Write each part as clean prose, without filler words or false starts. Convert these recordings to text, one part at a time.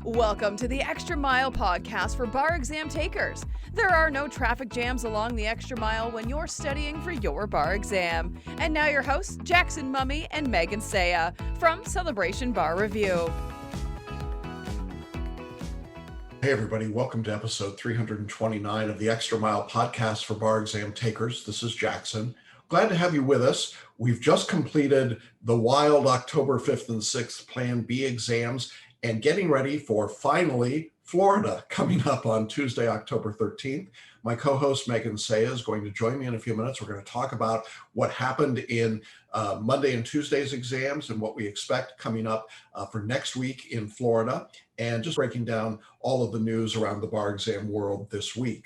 Welcome to the Extra Mile podcast for bar exam takers. There are no traffic jams along the extra mile when you're studying for your bar exam. And now your hosts, Jackson Mummy and Megan Saya from Celebration Bar Review. Hey everybody, welcome to episode 329 of the Extra Mile podcast for bar exam takers. This is Jackson. Glad to have you with us. We've just completed the wild October 5th and 6th Plan B exams and getting ready for finally Florida coming up on Tuesday, October 13th. My co-host Megan Saya is going to join me in a few minutes. We're going to talk about what happened in Monday and Tuesday's exams and what we expect coming up for next week in Florida, and just breaking down all of the news around the bar exam world this week.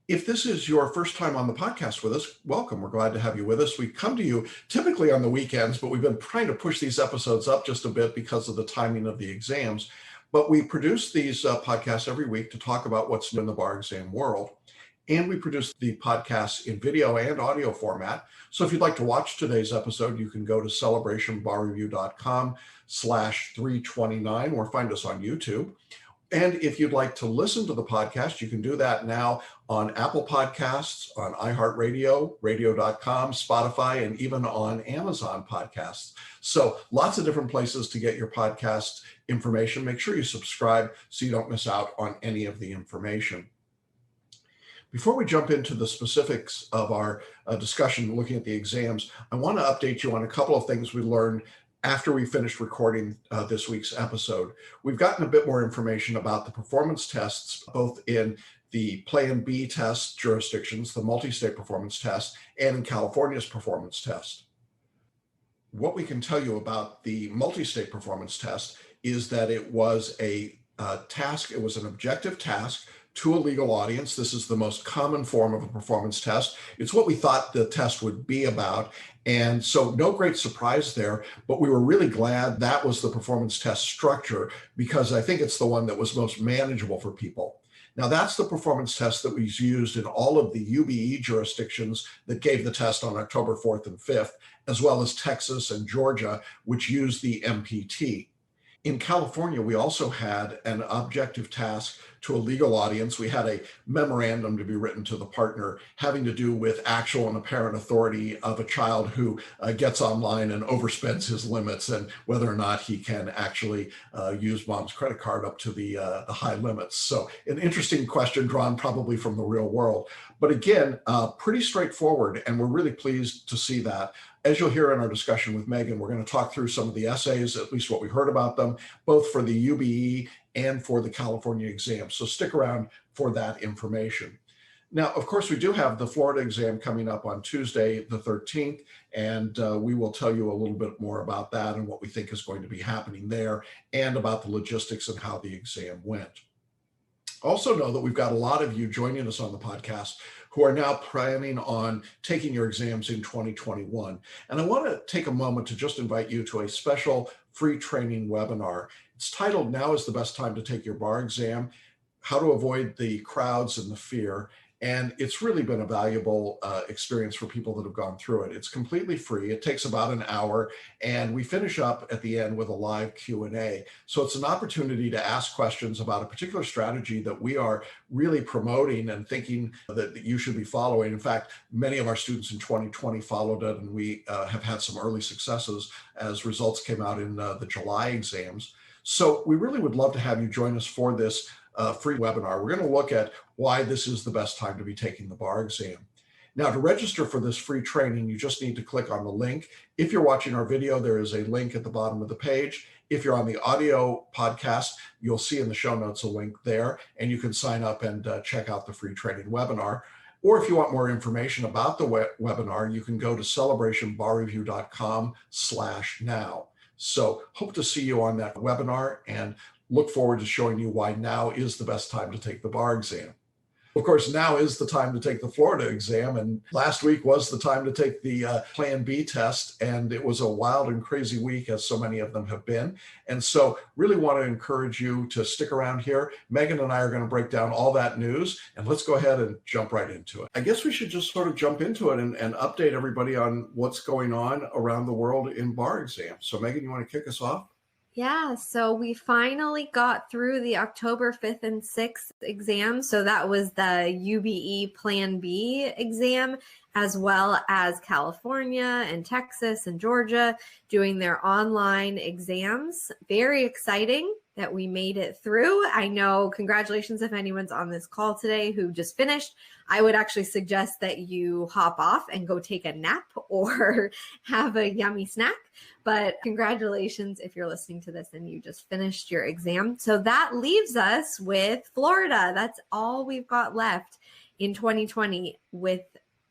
If this is your first time on the podcast with us, welcome. We're glad to have you with us. We come to you typically on the weekends, but we've been trying to push these episodes up just a bit because of the timing of the exams. But we produce these podcasts every week to talk about what's new in the bar exam world. And we produce the podcasts in video and audio format. So if you'd like to watch today's episode, you can go to celebrationbarreview.com/329 or find us on YouTube. And if you'd like to listen to the podcast, you can do that now on Apple Podcasts, on iHeartRadio, radio.com, Spotify, and even on Amazon Podcasts. So lots of different places to get your podcast information. Make sure you subscribe so you don't miss out on any of the information. Before we jump into the specifics of our discussion looking at the exams, I want to update you on a couple of things we learned after we finished recording this week's episode. We've gotten a bit more information about the performance tests, both in the Plan B test jurisdictions, the multi-state performance test, and in California's performance test. What we can tell you about the multi-state performance test is that it was a task, it was an objective task to a legal audience. This is the most common form of a performance test. It's what we thought the test would be about. And so no great surprise there, but we were really glad that was the performance test structure because I think it's the one that was most manageable for people. Now that's the performance test that was used in all of the UBE jurisdictions that gave the test on October 4th and 5th, as well as Texas and Georgia, which used the MPT. In California, we also had an objective task to a legal audience. We had a memorandum to be written to the partner having to do with actual and apparent authority of a child who gets online and overspends his limits and whether or not he can actually use mom's credit card up to the high limits. So an interesting question drawn probably from the real world. But again, pretty straightforward, and we're really pleased to see that. As you'll hear in our discussion with Megan, we're going to talk through some of the essays, at least what we heard about them, both for the UBE and for the California exam. So stick around for that information. Now, of course, we do have the Florida exam coming up on Tuesday, the 13th, and we will tell you a little bit more about that and what we think is going to be happening there and about the logistics and how the exam went. Also know that we've got a lot of you joining us on the podcast who are now planning on taking your exams in 2021. And I want to take a moment to just invite you to a special free training webinar. It's titled, Now is the Best Time to Take Your Bar Exam, How to Avoid the Crowds and the Fear. And it's really been a valuable experience for people that have gone through it. It's completely free. It takes about an hour, and we finish up at the end with a live Q&A. So it's an opportunity to ask questions about a particular strategy that we are really promoting and thinking that you should be following. In fact, many of our students in 2020 followed it, and we have had some early successes as results came out in the July exams. So we really would love to have you join us for this free webinar. We're going to look at why this is the best time to be taking the bar exam. Now, to register for this free training, you just need to click on the link. If you're watching our video, there is a link at the bottom of the page. If you're on the audio podcast, you'll see in the show notes a link there, and you can sign up and check out the free training webinar. Or if you want more information about the webinar, you can go to celebrationbarreview.com/now. So hope to see you on that webinar and look forward to showing you why now is the best time to take the bar exam. Of course, now is the time to take the Florida exam, and last week was the time to take the Plan B test, and it was a wild and crazy week, as so many of them have been. And so really want to encourage you to stick around here. Megan and I are going to break down all that news, and let's go ahead and jump right into it. I guess we should just sort of jump into it and update everybody on what's going on around the world in bar exams. So Megan, you want to kick us off? Yeah, so we finally got through the October 5th and 6th exam. So that was the UBE Plan B exam, as well as California and Texas and Georgia doing their online exams. Very exciting that we made it through. I know, congratulations if anyone's on this call today who just finished. I would actually suggest that you hop off and go take a nap or have a yummy snack. But congratulations if you're listening to this and you just finished your exam. So that leaves us with Florida. That's all we've got left in 2020 with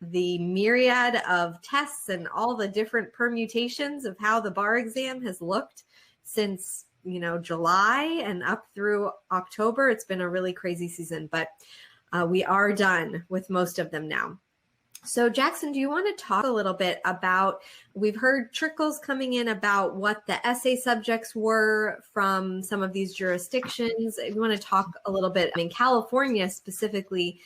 the myriad of tests and all the different permutations of how the bar exam has looked since, July and up through October. It's been a really crazy season, but we are done with most of them now. So Jackson, do you want to talk a little bit about, we've heard trickles coming in about what the essay subjects were from some of these jurisdictions. If you want to talk a little bit, in California specifically,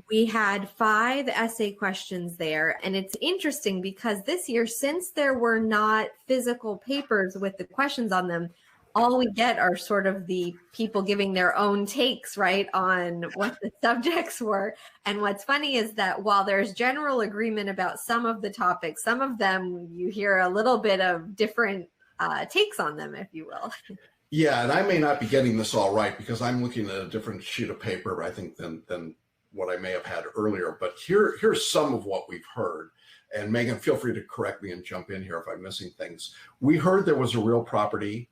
we had 5 essay questions there. And it's interesting because this year, since there were not physical papers with the questions on them, all we get are sort of the people giving their own takes, right, on what the subjects were. And what's funny is that while there's general agreement about some of the topics, some of them you hear a little bit of different takes on them, if you will. Yeah, and I may not be getting this all right because I'm looking at a different sheet of paper, I think, than what I may have had earlier. But here's some of what we've heard. And Megan, feel free to correct me and jump in here if I'm missing things. We heard there was a real property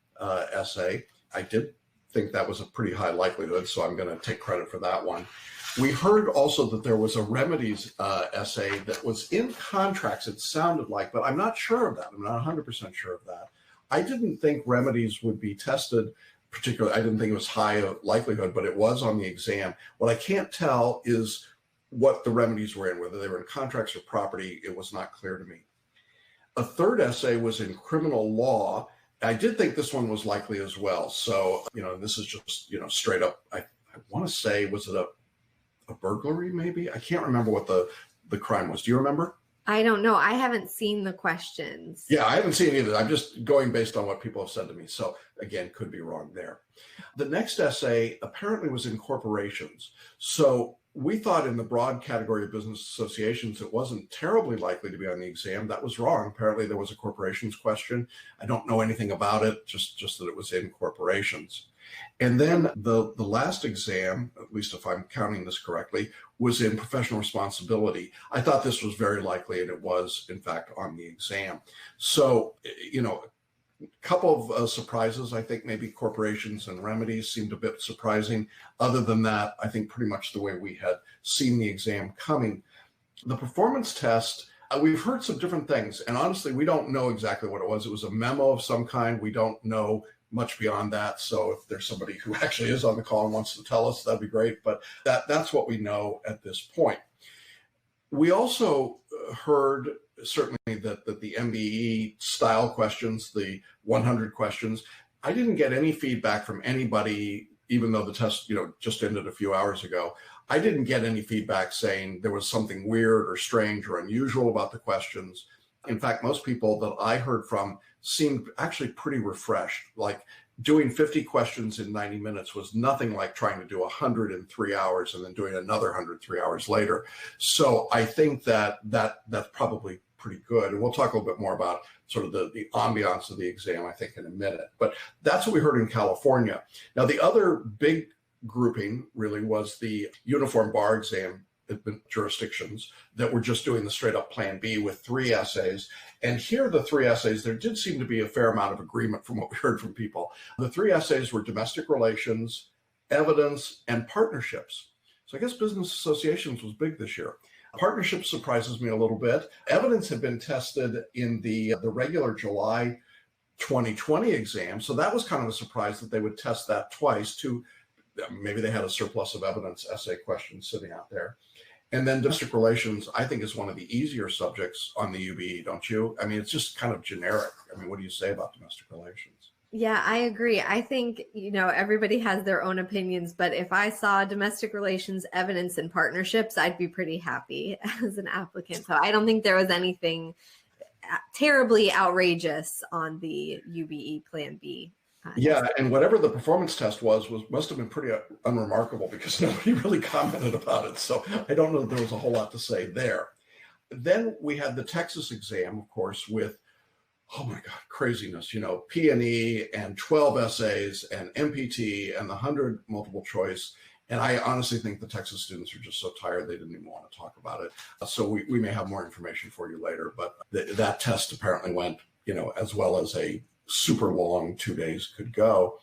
essay. I did think that was a pretty high likelihood, so I'm going to take credit for that one. We heard also that there was a remedies essay that was in contracts, it sounded like, but I'm not sure of that. I'm not 100% sure of that. I didn't think remedies would be tested particularly. I didn't think it was high likelihood, but it was on the exam. What I can't tell is what the remedies were in, whether they were in contracts or property. It was not clear to me. A third essay was in criminal law. I did think this one was likely as well. So, this is just, straight up, I want to say, was it a burglary maybe? I can't remember what the crime was. Do you remember? I don't know. I haven't seen the questions. Yeah, I haven't seen it either. I'm just going based on what people have said to me. So again, could be wrong there. The next essay apparently was in corporations. So we thought in the broad category of business associations, it wasn't terribly likely to be on the exam. That was wrong. Apparently there was a corporations question. I don't know anything about it, just that it was in corporations. And then the last exam, at least if I'm counting this correctly, was in professional responsibility. I thought this was very likely, and it was, in fact, on the exam. So, a couple of surprises. I think maybe corporations and remedies seemed a bit surprising. Other than that, I think pretty much the way we had seen the exam coming. The performance test, we've heard some different things, and honestly, we don't know exactly what it was. It was a memo of some kind. We don't know much beyond that. So if there's somebody who actually is on the call and wants to tell us, that'd be great. But that's what we know at this point. We also heard certainly that the MBE style questions, the 100 questions, I didn't get any feedback from anybody, even though the test, just ended a few hours ago. I didn't get any feedback saying there was something weird or strange or unusual about the questions. In fact, most people that I heard from seemed actually pretty refreshed. Like doing 50 questions in 90 minutes was nothing like trying to do 100 in 3 hours and then doing another 100 3 hours later. So I think that's probably pretty good. And we'll talk a little bit more about sort of the ambiance of the exam, I think, in a minute. But that's what we heard in California. Now, the other big grouping really was the uniform bar exam jurisdictions that were just doing the straight up Plan B with 3 essays. And here are the 3 essays. There did seem to be a fair amount of agreement from what we heard from people. The 3 essays were domestic relations, evidence, and partnerships. So I guess business associations was big this year. Partnerships surprises me a little bit. Evidence had been tested in the regular July 2020 exam. So that was kind of a surprise that they would test that twice. Maybe they had a surplus of evidence essay questions sitting out there. And then domestic relations, I think, is one of the easier subjects on the UBE, don't you? I mean, it's just kind of generic. I mean, what do you say about domestic relations? Yeah, I agree. I think, everybody has their own opinions, but if I saw domestic relations, evidence, and partnerships, I'd be pretty happy as an applicant. So I don't think there was anything terribly outrageous on the UBE Plan B. Yeah, and whatever the performance test was must have been pretty unremarkable because nobody really commented about it. So I don't know that there was a whole lot to say there. Then we had the Texas exam, of course, with, oh my God, craziness, P&E and 12 essays and MPT and the 100 multiple choice. And I honestly think the Texas students are just so tired they didn't even want to talk about it. So we may have more information for you later, but that test apparently went, as well as a super long 2 days could go.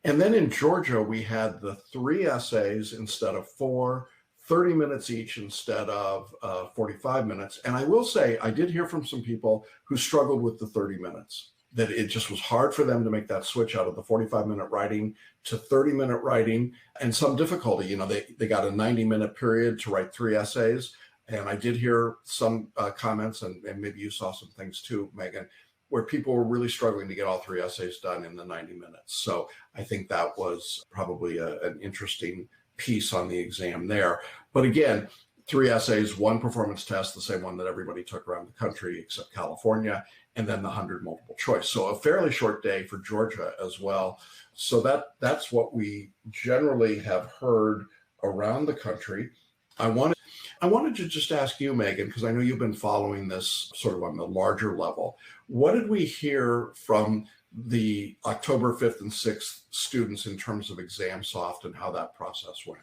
And then in Georgia, we had the 3 essays instead of 4, 30 minutes each instead of 45 minutes. And I will say, I did hear from some people who struggled with the 30 minutes, that it just was hard for them to make that switch out of the 45-minute writing to 30-minute writing, and some difficulty. They got a 90-minute period to write 3 essays. And I did hear some comments, and maybe you saw some things too, Megan, where people were really struggling to get all 3 essays done in the 90 minutes. So I think that was probably an interesting piece on the exam there. But again, 3 essays, 1 performance test, the same one that everybody took around the country except California, and then the 100 multiple choice. So a fairly short day for Georgia as well. So that's what we generally have heard around the country. I wanted to just ask you, Megan, because I know you've been following this sort of on the larger level. What did we hear from the October 5th and 6th students in terms of ExamSoft and how that process went?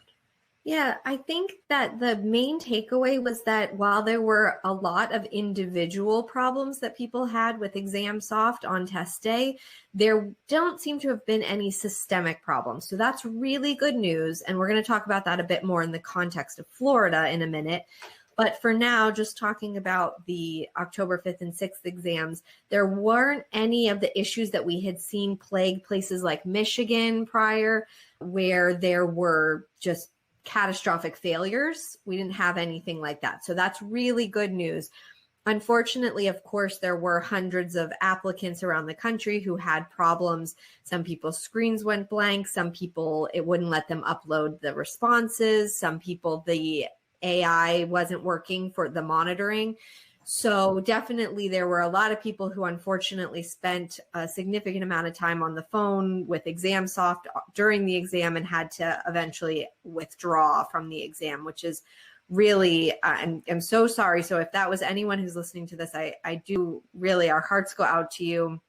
Yeah, I think that the main takeaway was that while there were a lot of individual problems that people had with ExamSoft on test day, there don't seem to have been any systemic problems. So that's really good news. And we're going to talk about that a bit more in the context of Florida in a minute. But for now, just talking about the October 5th and 6th exams, there weren't any of the issues that we had seen plague places like Michigan prior, where there were just catastrophic failures. We didn't have anything like that. So that's really good news. Unfortunately, of course, there were hundreds of applicants around the country who had problems. Some people's screens went blank. Some people, it wouldn't let them upload the responses. Some people, the AI wasn't working for the monitoring. So definitely there were a lot of people who unfortunately spent a significant amount of time on the phone with ExamSoft during the exam and had to eventually withdraw from the exam, which is really, I'm so sorry. So if that was anyone who's listening to this, I do really, our hearts go out to you.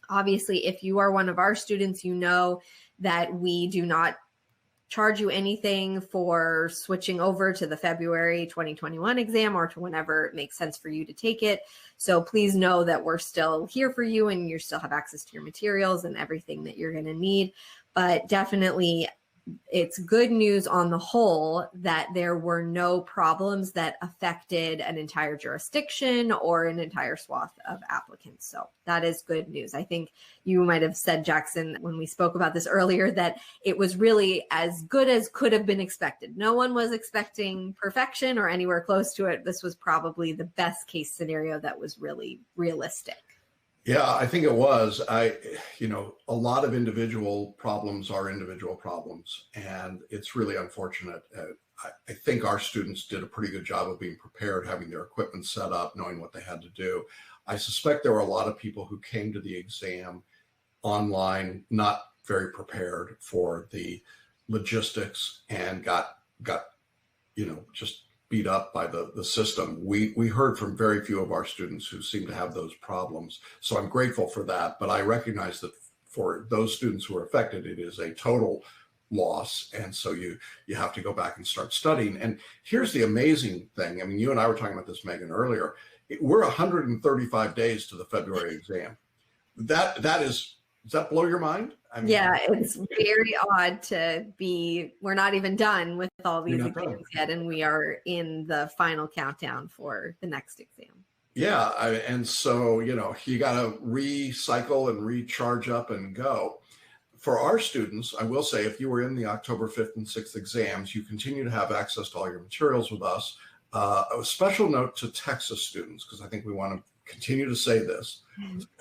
Obviously, if you are one of our students, you know that we do not charge you anything for switching over to the February 2021 exam or to whenever it makes sense for you to take it. So please know that we're still here for you and you still have access to your materials and everything that you're going to need. But definitely, it's good news on the whole that there were no problems that affected an entire jurisdiction or an entire swath of applicants. So that is good news. I think you might have said, Jackson, when we spoke about this earlier, that it was really as good as could have been expected. No one was expecting perfection or anywhere close to it. This was probably the best case scenario that was really realistic. Yeah, I think it was. A lot of individual problems are individual problems, and it's really unfortunate. I think our students did a pretty good job of being prepared, having their equipment set up, knowing what they had to do. I suspect there were a lot of people who came to the exam online not very prepared for the logistics and got just beat up by the system. We heard from very few of our students who seem to have those problems. So I'm grateful for that. But I recognize that for those students who are affected, it is a total loss. And so you have to go back and start studying. And here's the amazing thing. I mean, you and I were talking about this, Megan, earlier. We're 135 days to the February exam. Does that blow your mind? I mean, yeah, it's very odd to be, we're not even done with all these exams yet, and we are in the final countdown for the next exam. Yeah, and so, you got to recycle and recharge up and go. For our students, I will say, if you were in the October 5th and 6th exams, you continue to have access to all your materials with us. A special note to Texas students, because I think we want to continue to say this.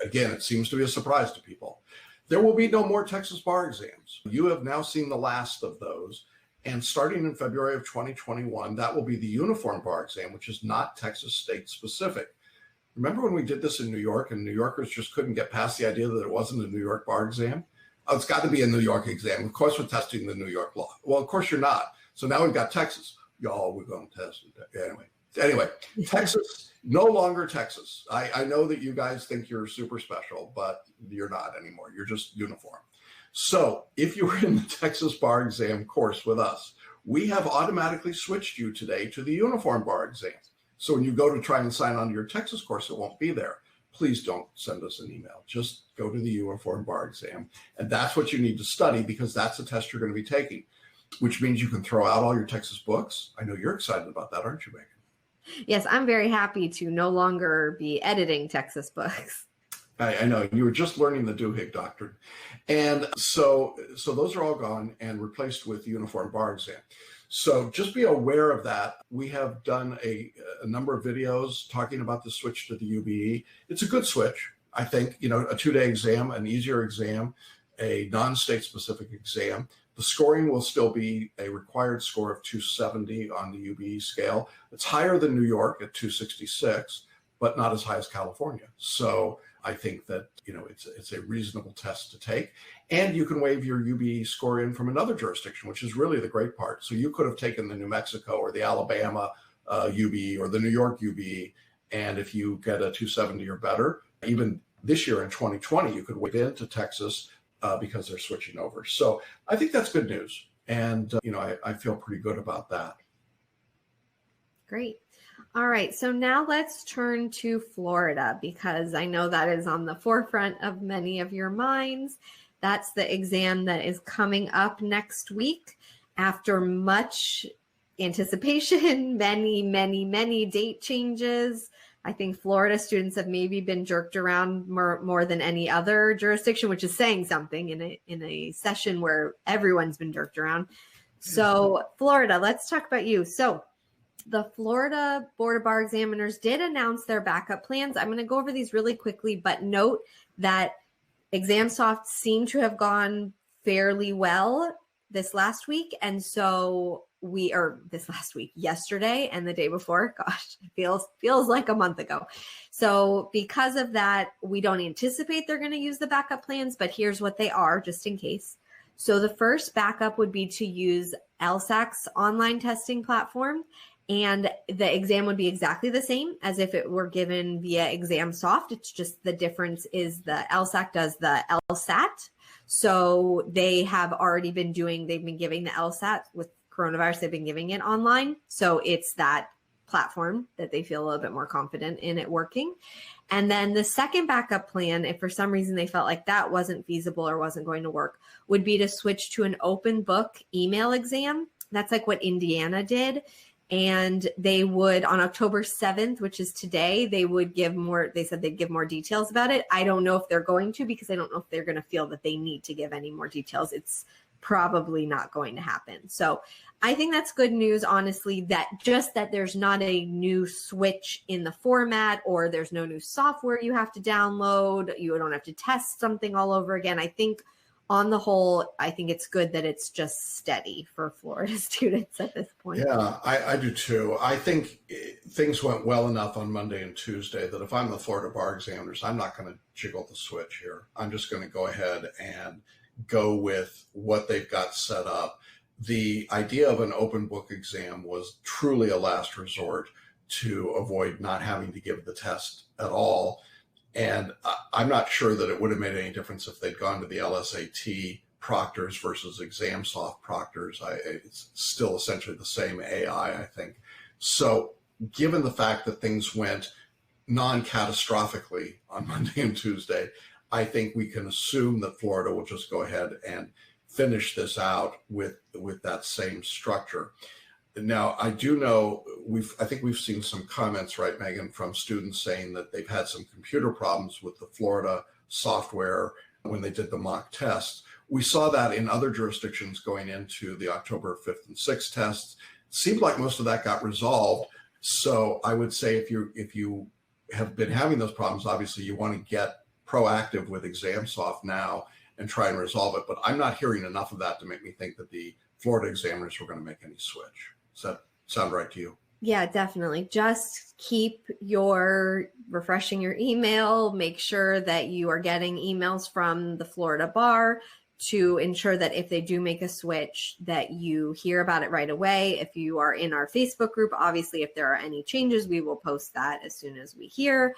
Again, it seems to be a surprise to people. There will be no more Texas bar exams. You have now seen the last of those. And starting in February of 2021, that will be the uniform bar exam, which is not Texas state specific. Remember when we did this in New York and New Yorkers just couldn't get past the idea that it wasn't a New York bar exam? Oh, it's got to be a New York exam. Of course, we're testing the New York law. Well, of course you're not. So now we've got Texas. Y'all, we're going to test it. Anyway, Texas, no longer Texas. I know that you guys think you're super special, but you're not anymore. You're just uniform. So if you were in the Texas bar exam course with us, we have automatically switched you today to the uniform bar exam. So when you go to try and sign on to your Texas course, it won't be there. Please don't send us an email. Just go to the uniform bar exam. And that's what you need to study, because that's the test you're going to be taking, which means you can throw out all your Texas books. I know you're excited about that, aren't you, Megan? Yes, I'm very happy to no longer be editing Texas books. I know you were just learning the Duhigg doctrine. And so those are all gone and replaced with the uniform bar exam. So just be aware of that. We have done a number of videos talking about the switch to the UBE. It's a good switch. I think, a 2-day exam, an easier exam, a non-state specific exam. The scoring will still be a required score of 270 on the UBE scale. It's higher than New York at 266, but not as high as California. So I think that, it's a reasonable test to take. And you can waive your UBE score in from another jurisdiction, which is really the great part. So you could have taken the New Mexico or the Alabama UBE or the New York UBE. And if you get a 270 or better, even this year in 2020, you could waive into Texas because they're switching over. So I think that's good news. And, I feel pretty good about that. Great. All right. So now let's turn to Florida, because I know that is on the forefront of many of your minds. That's the exam that is coming up next week after much anticipation, many date changes. I think Florida students have maybe been jerked around more than any other jurisdiction, which is saying something in a session where everyone's been jerked around. So Florida, let's talk about you. So the Florida Board of Bar Examiners did announce their backup plans. I'm going to go over these really quickly, but note that ExamSoft seemed to have gone fairly well this last week. And so yesterday and the day before, gosh, it feels like a month ago. So because of that, we don't anticipate they're going to use the backup plans, but here's what they are just in case. So the first backup would be to use LSAC's online testing platform. And the exam would be exactly the same as if it were given via ExamSoft. It's just the difference is the LSAC does the LSAT. So they've been giving the LSAT with coronavirus, they've been giving it online. So it's that platform that they feel a little bit more confident in it working. And then the second backup plan, if for some reason they felt like that wasn't feasible or wasn't going to work, would be to switch to an open book email exam. That's like what Indiana did. And they would, on October 7th, which is today, they said they'd give more details about it. I don't know if they're going to, because I don't know if they're going to feel that they need to give any more details. It's probably not going to happen. So I think that's good news, honestly, that there's not a new switch in the format, or there's no new software you have to download. You don't have to test something all over again. I think on the whole, I think it's good that it's just steady for Florida students at this point. Yeah, I do too. I think things went well enough on Monday and Tuesday that if I'm the Florida Bar Examiners, I'm not going to jiggle the switch here. I'm just going to go ahead and go with what they've got set up. The idea of an open book exam was truly a last resort to avoid not having to give the test at all. And I'm not sure that it would have made any difference if they'd gone to the LSAT proctors versus ExamSoft proctors. It's still essentially the same AI, I think. So given the fact that things went non-catastrophically on Monday and Tuesday, I think we can assume that Florida will just go ahead and finish this out with that same structure. Now, I do know I think we've seen some comments, right, Megan, from students saying that they've had some computer problems with the Florida software when they did the mock test. We saw that in other jurisdictions going into the October 5th and 6th tests. It seemed like most of that got resolved. So I would say if you have been having those problems, obviously you want to get proactive with ExamSoft now and try and resolve it. But I'm not hearing enough of that to make me think that the Florida examiners were going to make any switch. Does that sound right to you? Yeah, definitely. Just keep refreshing your email. Make sure that you are getting emails from the Florida bar to ensure that if they do make a switch, that you hear about it right away. If you are in our Facebook group, obviously, if there are any changes, we will post that as soon as we hear.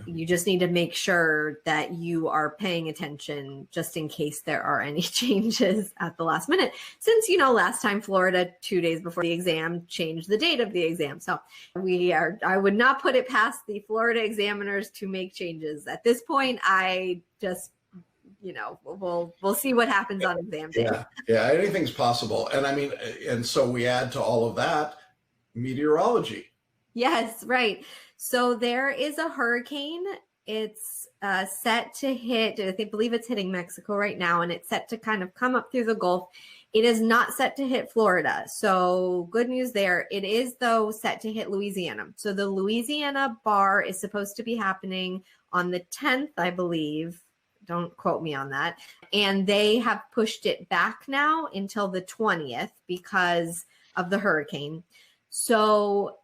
You just need to make sure that you are paying attention just in case there are any changes at the last minute. Since, last time Florida, 2 days before the exam, changed the date of the exam. So I would not put it past the Florida examiners to make changes. At this point, I just, we'll see what happens on exam day. Yeah, anything's possible. And I mean, and so we add to all of that meteorology. Yes, right. So there is a hurricane. It's set to hit, I believe it's hitting Mexico right now, and it's set to kind of come up through the Gulf. It is not set to hit Florida. So good news there. It is, though, set to hit Louisiana. So the Louisiana bar is supposed to be happening on the 10th, I believe. Don't quote me on that. And they have pushed it back now until the 20th because of the hurricane. So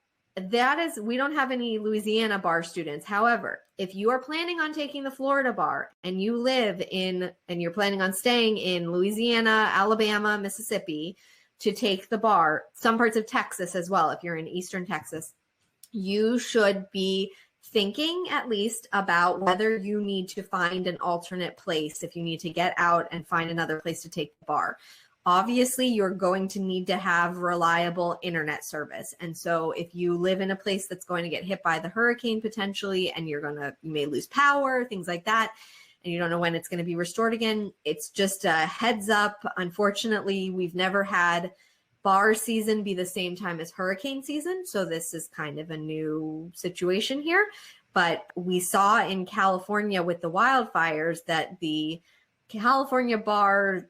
we don't have any Louisiana bar students. However, if you are planning on taking the Florida bar and you're planning on staying in Louisiana, Alabama, Mississippi to take the bar, some parts of Texas as well, if you're in Eastern Texas, you should be thinking at least about whether you need to find an alternate place, if you need to get out and find another place to take the bar. Obviously, you're going to need to have reliable internet service. And so if you live in a place that's going to get hit by the hurricane potentially, and you may lose power, things like that, and you don't know when it's going to be restored again, it's just a heads up. Unfortunately, we've never had bar season be the same time as hurricane season. So this is kind of a new situation here. But we saw in California with the wildfires that the California bar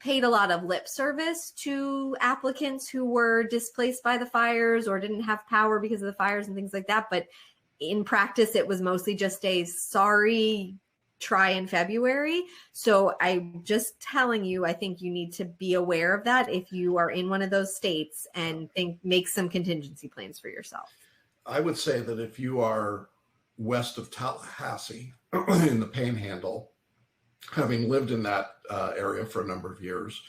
paid a lot of lip service to applicants who were displaced by the fires or didn't have power because of the fires and things like that. But in practice, it was mostly just a sorry, try in February. So I'm just telling you, I think you need to be aware of that if you are in one of those states and make some contingency plans for yourself. I would say that if you are west of Tallahassee in the Panhandle, having lived in that area for a number of years,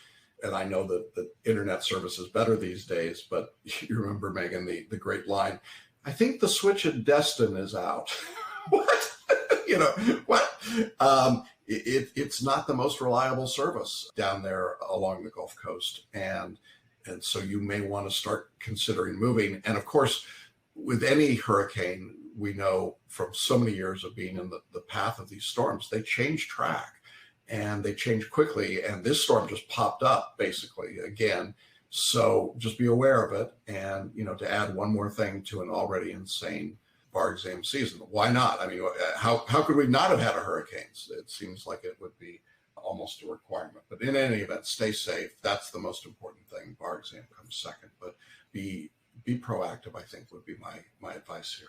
and I know that the internet service is better these days, but you remember, Megan, the great line, I think the switch at Destin is out. What? What? It's not the most reliable service down there along the Gulf Coast. And so you may want to start considering moving. And of course, with any hurricane, we know from so many years of being in the path of these storms, they change track. And they change quickly. And this storm just popped up basically again. So just be aware of it. And, to add one more thing to an already insane bar exam season, why not? I mean, how could we not have had a hurricane? It seems like it would be almost a requirement. But in any event, stay safe. That's the most important thing. Bar exam comes second. But be proactive, I think, would be my advice here.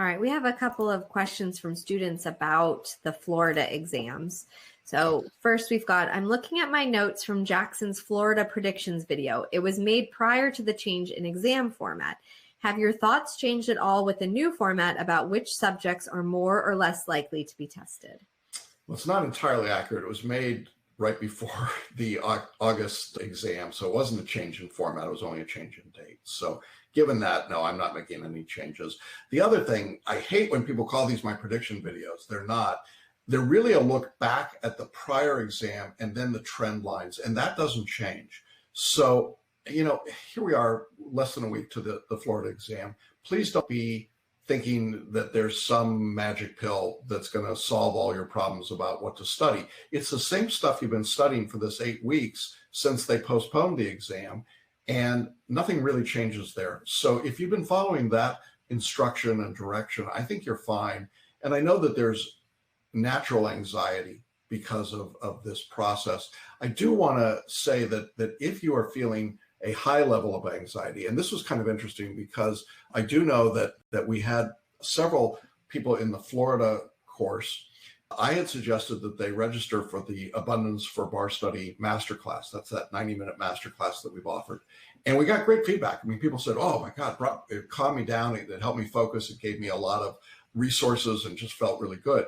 All right, we have a couple of questions from students about the Florida exams. So first we've got, I'm looking at my notes from Jackson's Florida predictions video. It was made prior to the change in exam format. Have your thoughts changed at all with the new format about which subjects are more or less likely to be tested? Well, it's not entirely accurate. It was made right before the August exam. So it wasn't a change in format. It was only a change in date. So given that, no, I'm not making any changes. The other thing, I hate when people call these my prediction videos. They're not. They're really a look back at the prior exam and then the trend lines, and that doesn't change. So, here we are less than a week to the Florida exam. Please don't be thinking that there's some magic pill that's going to solve all your problems about what to study. It's the same stuff you've been studying for this 8 weeks since they postponed the exam, and nothing really changes there. So if you've been following that instruction and direction, I think you're fine. And I know that there's natural anxiety because of this process. I do want to say that if you are feeling a high level of anxiety, and this was kind of interesting because I do know that we had several people in the Florida course I had suggested that they register for the Abundance for Bar Study Masterclass. That's that 90-minute masterclass that we've offered. And we got great feedback. I mean, people said, oh my God, it calmed me down. It helped me focus. It gave me a lot of resources and just felt really good.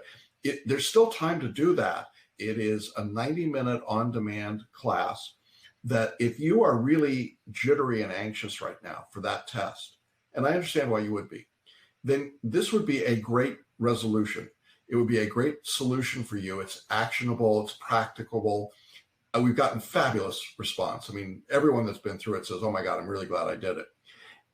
There's still time to do that. It is a 90-minute on-demand class that if you are really jittery and anxious right now for that test, and I understand why you would be, then this would be a great resolution. It would be a great solution for you. It's actionable, it's practicable. We've gotten fabulous response. I mean, everyone that's been through it says, oh my God, I'm really glad I did it.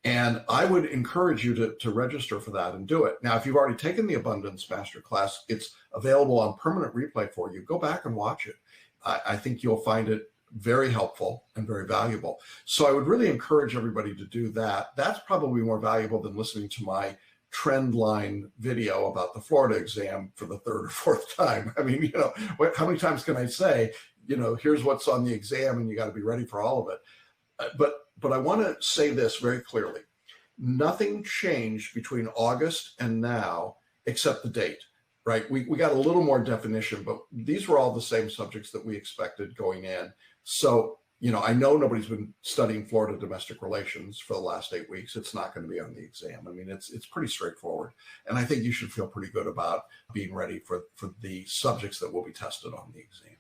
And I would encourage you to register for that and do it. Now, if you've already taken the Abundance Masterclass, it's available on permanent replay for you. Go back and watch it. I think you'll find it very helpful and very valuable. So I would really encourage everybody to do that. That's probably more valuable than listening to my trend line video about the Florida exam for the third or fourth time. I mean, how many times can I say, here's what's on the exam and you got to be ready for all of it. But I want to say this very clearly. Nothing changed between August and now except the date, right? We got a little more definition, but these were all the same subjects that we expected going in. So, I know nobody's been studying Florida domestic relations for the last 8 weeks. It's not going to be on the exam. I mean, it's pretty straightforward. And I think you should feel pretty good about being ready for the subjects that will be tested on the exam.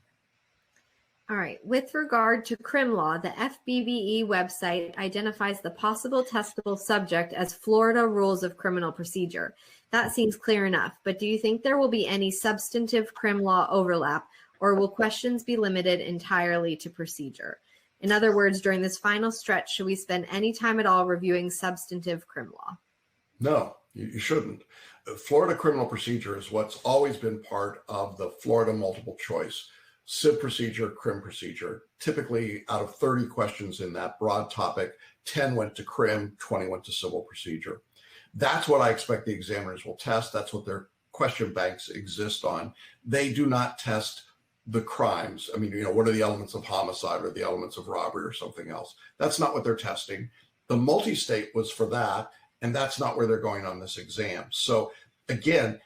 All right. With regard to crim law, the FBBE website identifies the possible testable subject as Florida Rules of Criminal Procedure. That seems clear enough, but do you think there will be any substantive crim law overlap, or will questions be limited entirely to procedure? In other words, during this final stretch, should we spend any time at all reviewing substantive crim law? No, you shouldn't. Florida criminal procedure is what's always been part of the Florida multiple choice. Civ procedure, crim procedure. Typically, out of 30 questions in that broad topic, 10 went to crim, 20 went to civil procedure. That's what I expect the examiners will test. That's what their question banks exist on. They do not test the crimes. I mean, what are the elements of homicide or the elements of robbery or something else? That's not what they're testing. The multi-state was for that, and that's not where they're going on this exam. So again,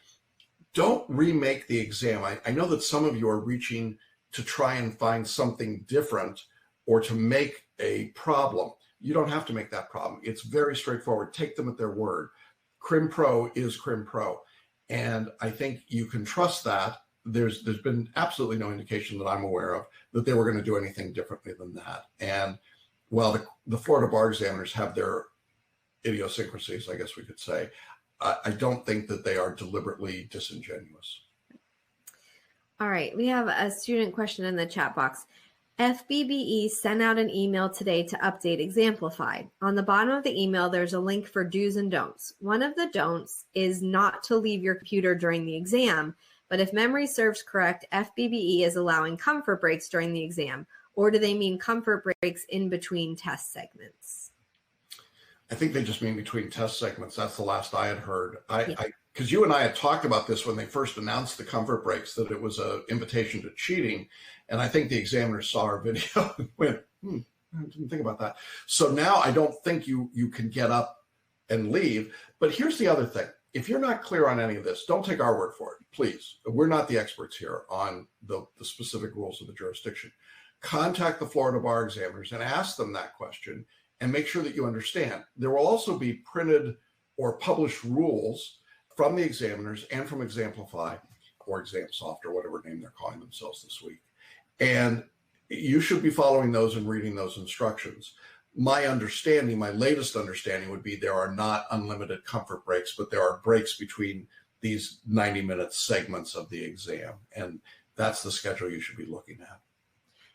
don't remake the exam. I know that some of you are reaching to try and find something different or to make a problem. You don't have to make that problem. It's very straightforward. Take them at their word. Crim Pro is Crim Pro. And I think you can trust that. There's been absolutely no indication that I'm aware of that they were going to do anything differently than that. And while the Florida bar examiners have their idiosyncrasies, I guess we could say, I don't think that they are deliberately disingenuous. All right. We have a student question in the chat box. FBBE sent out an email today to update Exemplified. On the bottom of the email, there's a link for do's and don'ts. One of the don'ts is not to leave your computer during the exam, but if memory serves correct, FBBE is allowing comfort breaks during the exam, or do they mean comfort breaks in between test segments? I think they just mean between test segments. That's the last I had heard. Because you and I had talked about this when they first announced the comfort breaks, that it was an invitation to cheating. And I think the examiners saw our video and went, I didn't think about that. So now I don't think you can get up and leave. But here's the other thing. If you're not clear on any of this, don't take our word for it, please. We're not the experts here on the specific rules of the jurisdiction. Contact the Florida bar examiners and ask them that question and make sure that you understand. There will also be printed or published rules from the examiners and from Exemplify or ExamSoft or whatever name they're calling themselves this week. And you should be following those and reading those instructions. My understanding, my latest understanding would be there are not unlimited comfort breaks, but there are breaks between these 90-minute segments of the exam. And that's the schedule you should be looking at.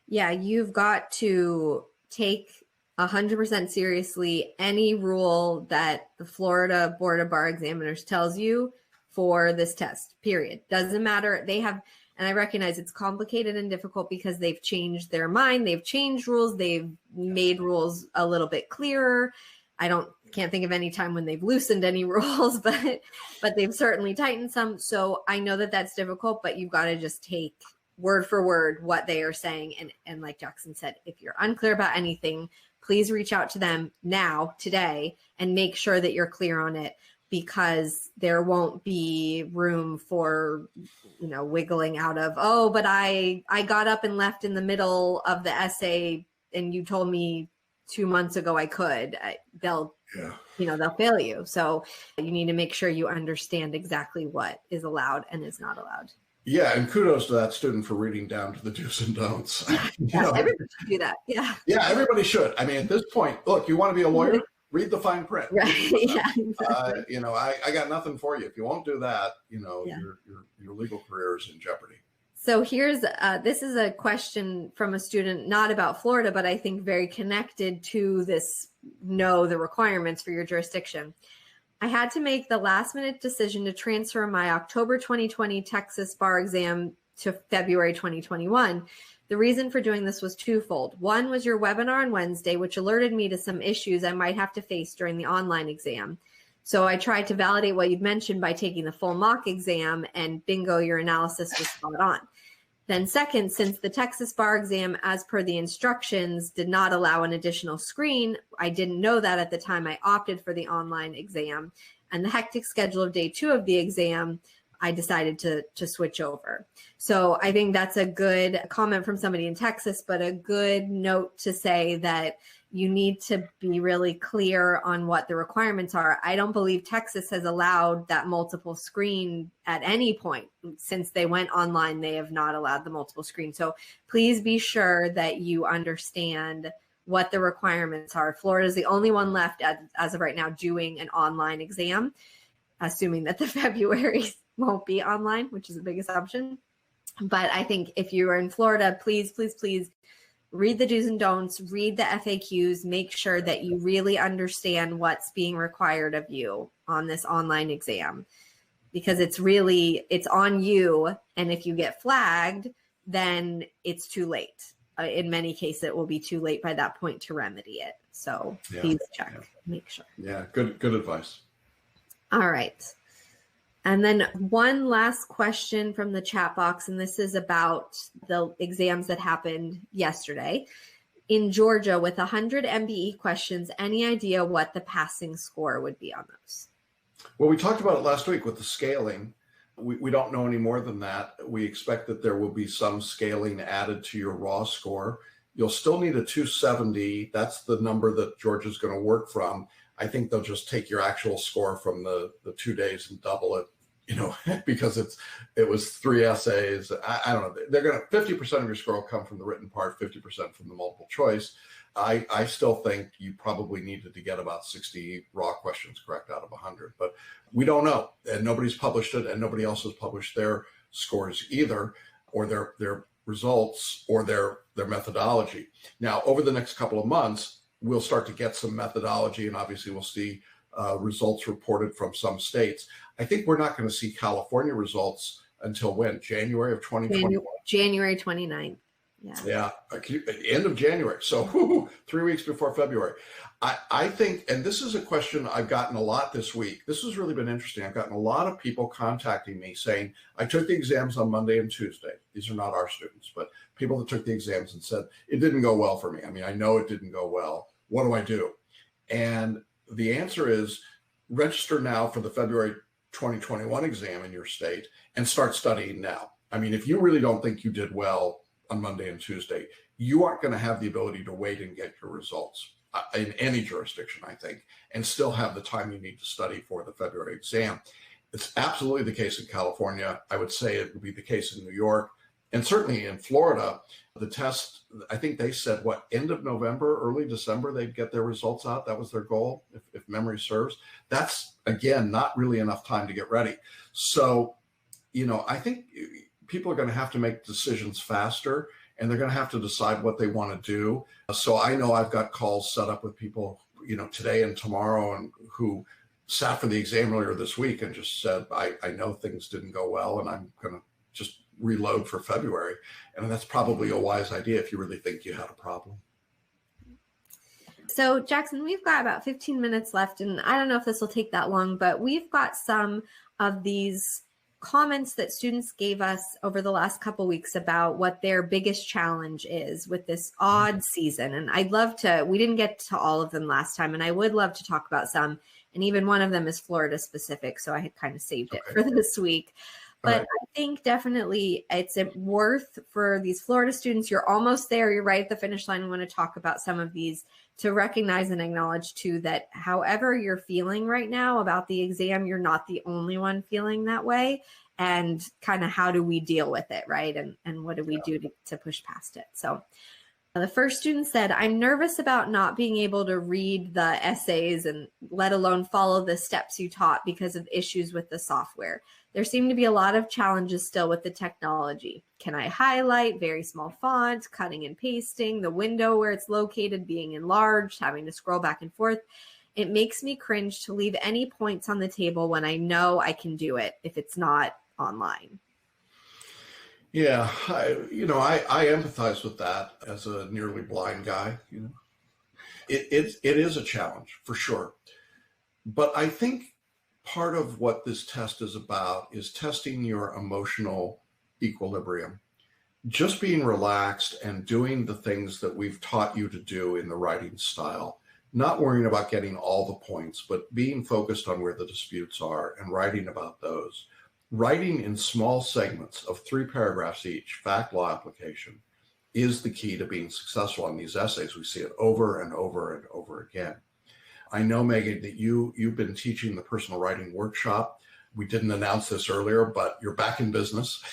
Yeah, you've got to take 100% seriously any rule that the Florida Board of Bar Examiners tells you for this test, period. Doesn't matter. They have, and I recognize it's complicated and difficult because they've changed their mind. They've changed rules. They've made rules a little bit clearer. Can't think of any time when they've loosened any rules, but they've certainly tightened some. So I know that that's difficult, but you've got to just take word for word what they are saying. And like Jackson said, if you're unclear about anything, please reach out to them now, today, and make sure that you're clear on it. because there won't be room for, wiggling out of, oh, but I got up and left in the middle of the essay and you told me 2 months ago I could. They'll fail you. So you need to make sure you understand exactly what is allowed and is not allowed. Yeah, and kudos to that student for reading down to the do's and don'ts. Everybody should do that. Yeah. Yeah, everybody should. I mean, at this point, look, you want to be a lawyer? Read the fine print. Right. Yeah. Exactly. I got nothing for you. If you won't do that, your legal career is in jeopardy. So here's, this is a question from a student, not about Florida, but I think very connected to this, know the requirements for your jurisdiction. I had to make the last minute decision to transfer my October 2020 Texas bar exam to February 2021. The reason for doing this was twofold. One was your webinar on Wednesday, which alerted me to some issues I might have to face during the online exam. So I tried to validate what you'd mentioned by taking the full mock exam, and bingo, your analysis was spot on. Then second, since the Texas bar exam, as per the instructions, did not allow an additional screen, I didn't know that at the time I opted for the online exam. And the hectic schedule of day 2 of the exam, I decided to switch over. So I think that's a good comment from somebody in Texas, but a good note to say that you need to be really clear on what the requirements are. I don't believe Texas has allowed that multiple screen at any point. Since they went online, they have not allowed the multiple screen. So please be sure that you understand what the requirements are. Florida is the only one left as of right now doing an online exam, assuming that the February won't be online, which is a big assumption. But I think if you are in Florida, please, please, please read the do's and don'ts, read the FAQs, make sure that you really understand what's being required of you on this online exam, because it's on you. And if you get flagged, then it's too late. In many cases, it will be too late by that point to remedy it. So please check, make sure. Yeah, good advice. All right. And then one last question from the chat box, and this is about the exams that happened yesterday. In Georgia, with 100 MBE questions, any idea what the passing score would be on those? Well, we talked about it last week with the scaling. We don't know any more than that. We expect that there will be some scaling added to your raw score. You'll still need a 270. That's the number that Georgia's going to work from. I think they'll just take your actual score from the 2 days and double it, because it was 3 essays. I don't know. They're going to 50% of your score will come from the written part, 50% from the multiple choice. I still think you probably needed to get about 60 raw questions correct out of 100, but we don't know, and nobody's published it, and nobody else has published their scores either, or their results, or their methodology. Now, over the next couple of months, we'll start to get some methodology, and obviously we'll see results reported from some states. I think we're not going to see California results until when? January of 2021? January 29th. Yeah, end of January. So 3 weeks before February. I think, and this is a question I've gotten a lot this week. This has really been interesting. I've gotten a lot of people contacting me saying, I took the exams on Monday and Tuesday. These are not our students, but people that took the exams and said, it didn't go well for me. I mean, I know it didn't go well. What do I do? And the answer is register now for the February 2021 exam in your state and start studying now. I mean, if you really don't think you did well on Monday and Tuesday, you aren't going to have the ability to wait and get your results in any jurisdiction, I think, and still have the time you need to study for the February exam. It's absolutely the case in California. I would say it would be the case in New York, and certainly in Florida. The test, I think they said, end of November, early December, they'd get their results out. That was their goal, if memory serves. That's, again, not really enough time to get ready. So, I think people are going to have to make decisions faster, and they're going to have to decide what they want to do. So I know I've got calls set up with people, today and tomorrow, and who sat for the exam earlier this week and just said, I know things didn't go well, and I'm going to just reload for February. And that's probably a wise idea if you really think you had a problem. So Jackson, we've got about 15 minutes left, and I don't know if this will take that long, but we've got some of these comments that students gave us over the last couple weeks about what their biggest challenge is with this odd season. And I'd love to, we didn't get to all of them last time, and I would love to talk about some And even one of them is Florida specific. So I had kind of saved it Okay. for this week. But Right. I think definitely it's worth for these Florida students. You're almost there. You're right at the finish line. I want to talk about some of these to recognize and acknowledge too that however you're feeling right now about the exam, you're not the only one feeling that way. And kind of how do we deal with it, right? And what do we do to push past it? So the first student said, I'm nervous about not being able to read the essays and let alone follow the steps you taught because of issues with the software. There seem to be a lot of challenges still with the technology. Can I highlight, very small font, cutting and pasting, the window where it's located being enlarged, having to scroll back and forth? It makes me cringe to leave any points on the table when I know I can do it if it's not online. Yeah, I empathize with that as a nearly blind guy. It is a challenge for sure. But I think part of what this test is about is testing your emotional equilibrium. Just being relaxed and doing the things that we've taught you to do in the writing style, not worrying about getting all the points, but being focused on where the disputes are and writing about those. Writing in small segments of 3 paragraphs each, fact, law, application, is the key to being successful on these essays. We see it over and over and over again. I know, Megan, that you've been teaching the personal writing workshop. We didn't announce this earlier, but you're back in business.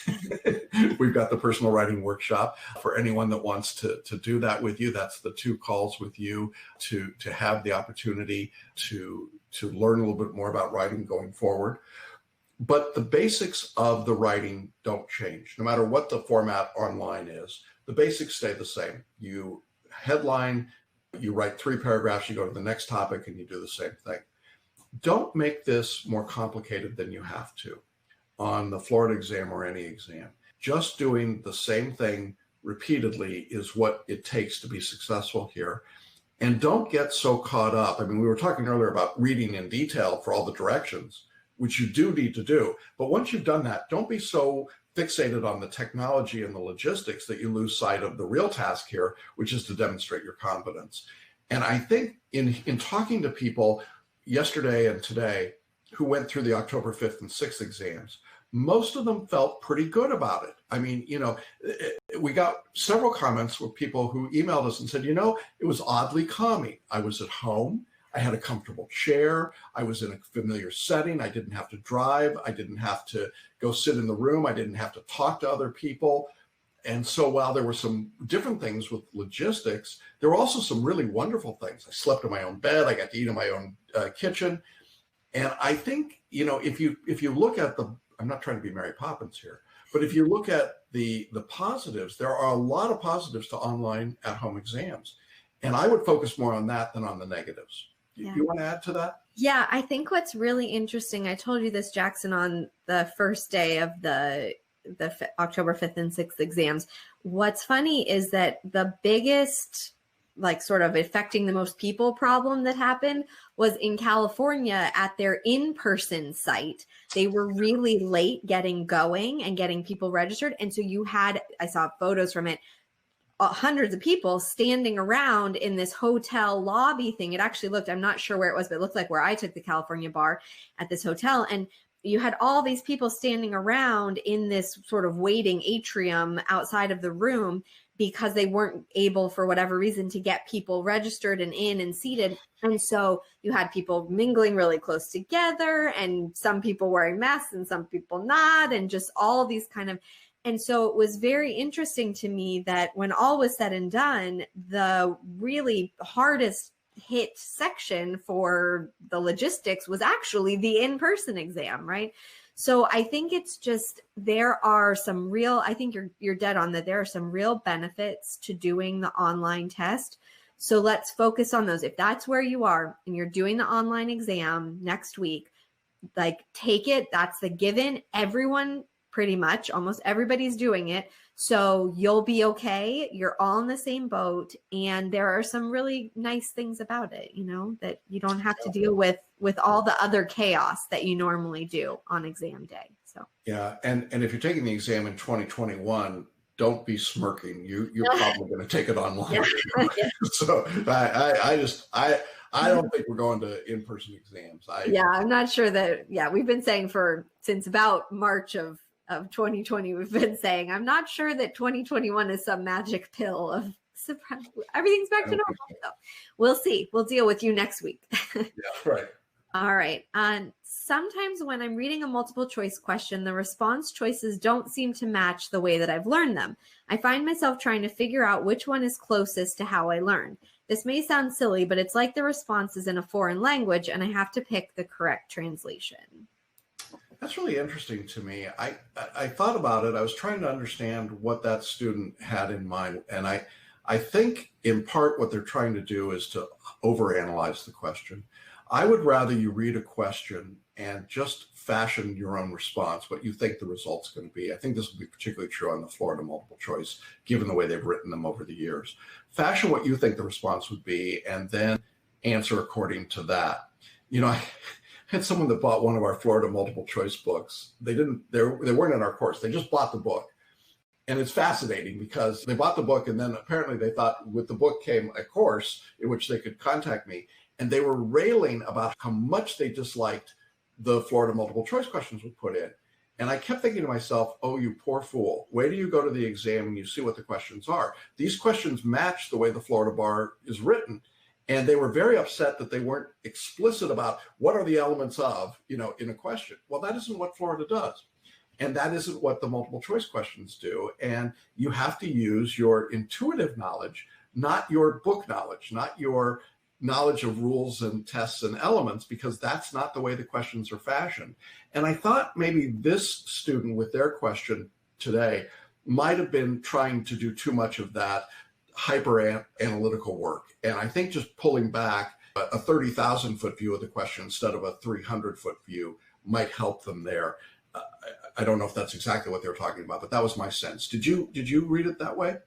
We've got the personal writing workshop for anyone that wants to do that with you. That's the 2 calls with you to have the opportunity to learn a little bit more about writing going forward. But the basics of the writing don't change. No matter what the format online is, the basics stay the same. You headline, you write 3 paragraphs, you go to the next topic, and you do the same thing. Don't make this more complicated than you have to on the Florida exam or any exam. Just doing the same thing repeatedly is what it takes to be successful here. And don't get so caught up. I mean, we were talking earlier about reading in detail for all the directions, which you do need to do. But once you've done that, don't be so fixated on the technology and the logistics that you lose sight of the real task here, which is to demonstrate your competence. And I think in talking to people yesterday and today who went through the October 5th and 6th exams, most of them felt pretty good about it. I mean, we got several comments with people who emailed us and said, it was oddly calming. I was at home. I had a comfortable chair. I was in a familiar setting. I didn't have to drive. I didn't have to go sit in the room. I didn't have to talk to other people. And so while there were some different things with logistics, there were also some really wonderful things. I slept in my own bed. I got to eat in my own kitchen. And I think, if you look at I'm not trying to be Mary Poppins here, but if you look at the positives, there are a lot of positives to online at-home exams. And I would focus more on that than on the negatives. Yeah. You want to add to that? Yeah, I think what's really interesting, I told you this, Jackson, on the first day of the October 5th and 6th exams. What's funny is that the biggest, sort of affecting the most people problem that happened was in California at their in-person site. They were really late getting going and getting people registered. And so I saw photos from it, hundreds of people standing around in this hotel lobby thing. It actually looked, I'm not sure where it was, but it looked like where I took the California bar at this hotel. And you had all these people standing around in this sort of waiting atrium outside of the room because they weren't able, for whatever reason, to get people registered and in and seated. And so you had people mingling really close together, and some people wearing masks and some people not, and just all these kind of. And so it was very interesting to me that when all was said and done, the really hardest hit section for the logistics was actually the in-person exam, right? So I think it's just, there are some real, I think you're dead on that. There are some real benefits to doing the online test. So let's focus on those. If that's where you are and you're doing the online exam next week, take it. That's the given. Everyone, pretty much almost everybody's doing it. So you'll be okay. You're all in the same boat. And there are some really nice things about it, that you don't have to deal with all the other chaos that you normally do on exam day. So, yeah. And if you're taking the exam in 2021, don't be smirking. You're probably going to take it online. Yeah. So I don't think we're going to in-person exams. Yeah, I'm not sure that, we've been saying since about March of 2020, we've been saying, I'm not sure that 2021 is some magic pill of surprise. Everything's back to normal. So we'll see. We'll deal with you next week. Yeah, right. All right. Sometimes when I'm reading a multiple choice question, the response choices don't seem to match the way that I've learned them. I find myself trying to figure out which one is closest to how I learned. This may sound silly, but it's like the response is in a foreign language and I have to pick the correct translation. That's really interesting to me. I thought about it. I was trying to understand what that student had in mind. And I think in part what they're trying to do is to overanalyze the question. I would rather you read a question and just fashion your own response, what you think the result's going to be. I think this will be particularly true on the Florida multiple choice, given the way they've written them over the years. Fashion what you think the response would be, and then answer according to that. I had someone that bought one of our Florida multiple choice books. They weren't in our course. They just bought the book. And it's fascinating because they bought the book and then apparently they thought with the book came a course in which they could contact me. And they were railing about how much they disliked the Florida multiple choice questions we put in. And I kept thinking to myself, oh, you poor fool. Wait till you go to the exam and you see what the questions are. These questions match the way the Florida bar is written. And they were very upset that they weren't explicit about what are the elements of, in a question. Well, that isn't what Florida does. And that isn't what the multiple choice questions do. And you have to use your intuitive knowledge, not your book knowledge, not your knowledge of rules and tests and elements, because that's not the way the questions are fashioned. And I thought maybe this student with their question today might have been trying to do too much of that hyper analytical work. And I think just pulling back a 30,000 foot view of the question instead of a 300 foot view might help them there. I don't know if that's exactly what they were talking about, but that was my sense. Did you read it that way?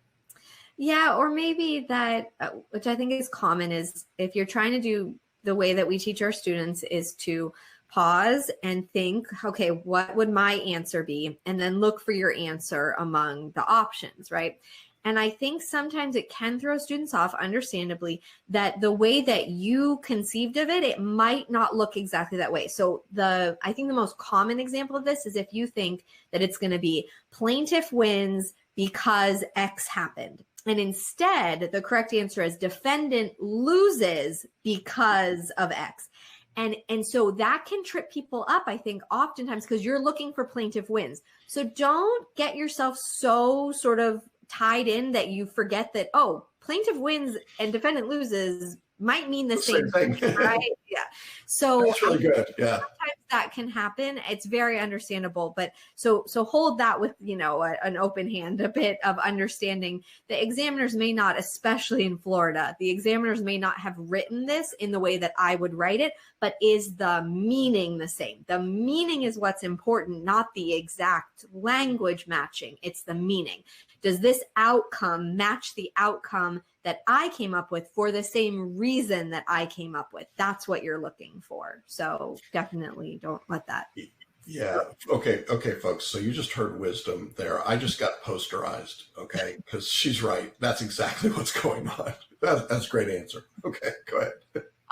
Yeah, or maybe that, which I think is common, is if you're trying to do the way that we teach our students is to pause and think, okay, what would my answer be? And then look for your answer among the options, right? And I think sometimes it can throw students off, understandably, that the way that you conceived of it, it might not look exactly that way. So I think the most common example of this is if you think that it's going to be plaintiff wins because X happened. And instead, the correct answer is defendant loses because of X. And so that can trip people up, I think, oftentimes because you're looking for plaintiff wins. So don't get yourself so sort of tied in that you forget that, oh, plaintiff wins and defendant loses might mean the same thing, right? Yeah. So that's really good. Yeah. Sometimes that can happen. It's very understandable, but so hold that with, an open hand, a bit of understanding. The examiners may not, especially in Florida, the examiners may not have written this in the way that I would write it, but is the meaning the same? The meaning is what's important, not the exact language matching. It's the meaning. Does this outcome match the outcome that I came up with for the same reason that I came up with? That's what you're looking for. So definitely don't let that. Yeah. Okay, folks. So you just heard wisdom there. I just got posterized. Okay. Because she's right. That's exactly what's going on. That's a great answer. Okay. Go ahead.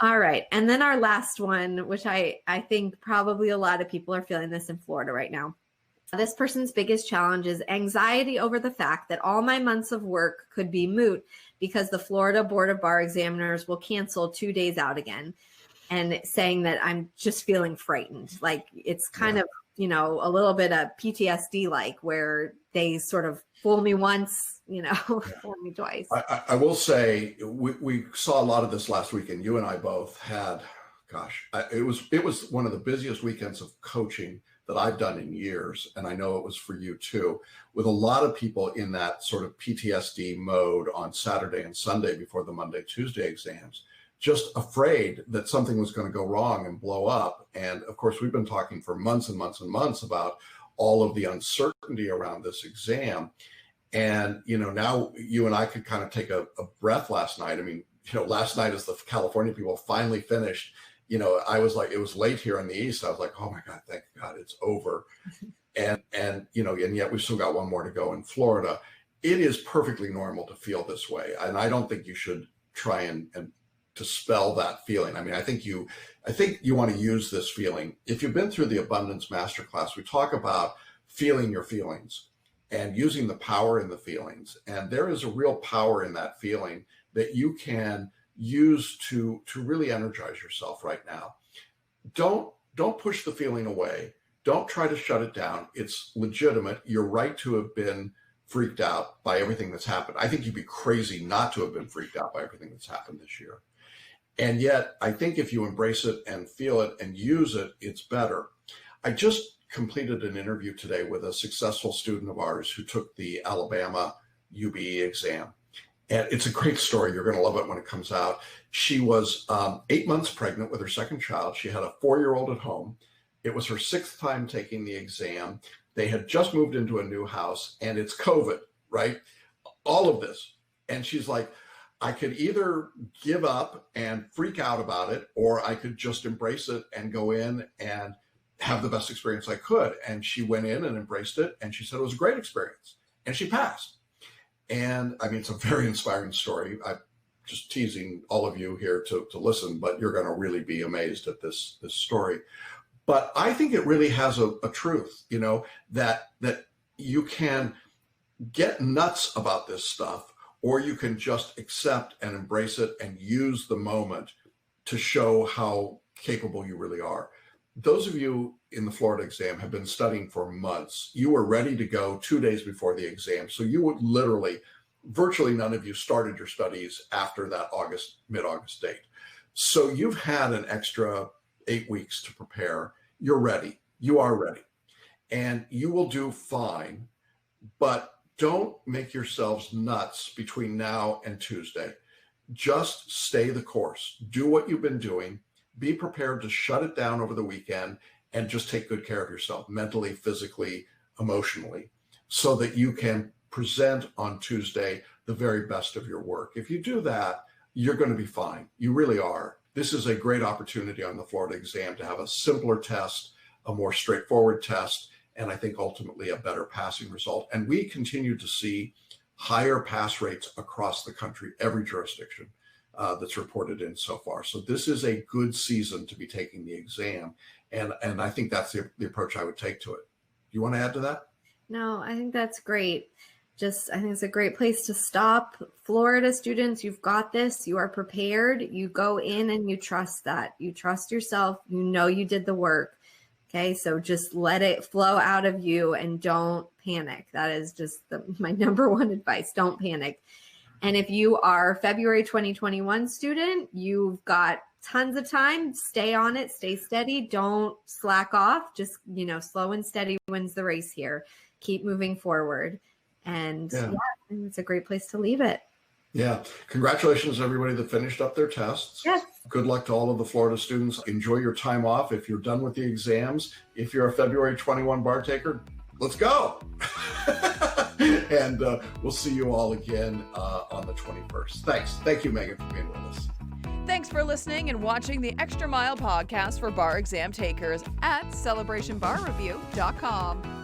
All right. And then our last one, which I think probably a lot of people are feeling this in Florida right now. This person's biggest challenge is anxiety over the fact that all my months of work could be moot because the Florida Board of Bar Examiners will cancel 2 days out again, and saying that I'm just feeling frightened. Like it's kind of, a little bit of PTSD, like where they sort of fool me once, fool me twice. I will say we saw a lot of this last weekend. You and I both had, it was one of the busiest weekends of coaching that I've done in years. And I know it was for you too, with a lot of people in that sort of PTSD mode on Saturday and Sunday before the Monday, Tuesday exams, just afraid that something was going to go wrong and blow up. And of course, we've been talking for months and months and months about all of the uncertainty around this exam. And, now you and I could kind of take a breath last night. I mean, last night as the California people finally finished, I was like, it was late here in the East. I was like, oh my God, thank God it's over. And yet we've still got one more to go in Florida. It is perfectly normal to feel this way. And I don't think you should try and to spell that feeling. I mean, I think you want to use this feeling. If you've been through the Abundance Masterclass, we talk about feeling your feelings and using the power in the feelings. And there is a real power in that feeling that you can use to really energize yourself right now. Don't push the feeling away. Don't try to shut it down. It's legitimate. You're right to have been freaked out by everything that's happened. I think you'd be crazy not to have been freaked out by everything that's happened this year. And yet, I think if you embrace it and feel it and use it, it's better. I just completed an interview today with a successful student of ours who took the Alabama UBE exam. And it's a great story. You're going to love it when it comes out. She was 8 months pregnant with her second child. She had a 4-year-old at home. It was her 6th time taking the exam. They had just moved into a new house, and it's COVID, right? All of this. And she's like, I could either give up and freak out about it, or I could just embrace it and go in and have the best experience I could. And she went in and embraced it. And she said it was a great experience. And she passed. And I mean, it's a very inspiring story. I'm just teasing all of you here to listen, but you're going to really be amazed at this story. But I think it really has a truth, you know, that you can get nuts about this stuff, or you can just accept and embrace it and use the moment to show how capable you really are. Those of you in the Florida exam have been studying for months. You were ready to go 2 days before the exam. So you would literally, virtually none of you started your studies after that mid-August date. So you've had an extra 8 weeks to prepare. You're ready. You are ready. And you will do fine, but don't make yourselves nuts between now and Tuesday. Just stay the course. Do what you've been doing. Be prepared to shut it down over the weekend and just take good care of yourself mentally, physically, emotionally, so that you can present on Tuesday the very best of your work. If you do that, you're going to be fine. You really are. This is a great opportunity on the Florida exam to have a simpler test, a more straightforward test, and I think ultimately a better passing result. And we continue to see higher pass rates across the country, every jurisdiction that's reported in so far. So this is a good season to be taking the exam. And I think that's the approach I would take to it. You want to add to that? No, I think that's great. I think it's a great place to stop. Florida students, you've got this. You are prepared. You go in and you trust that. You trust yourself. You know you did the work. Okay, so just let it flow out of you and don't panic. That is just my number one advice. Don't panic. And if you are February 2021 student, you've got tons of time. Stay on it. Stay steady. Don't slack off. Just, slow and steady wins the race here. Keep moving forward. And I think it's a great place to leave it. Yeah. Congratulations to everybody that finished up their tests. Yes. Good luck to all of the Florida students. Enjoy your time off. If you're done with the exams, if you're a February 21 bar taker, let's go. And we'll see you all again on the 21st. Thanks. Thank you, Megan, for being with us. Thanks for listening and watching the Extra Mile podcast for bar exam takers at celebrationbarreview.com.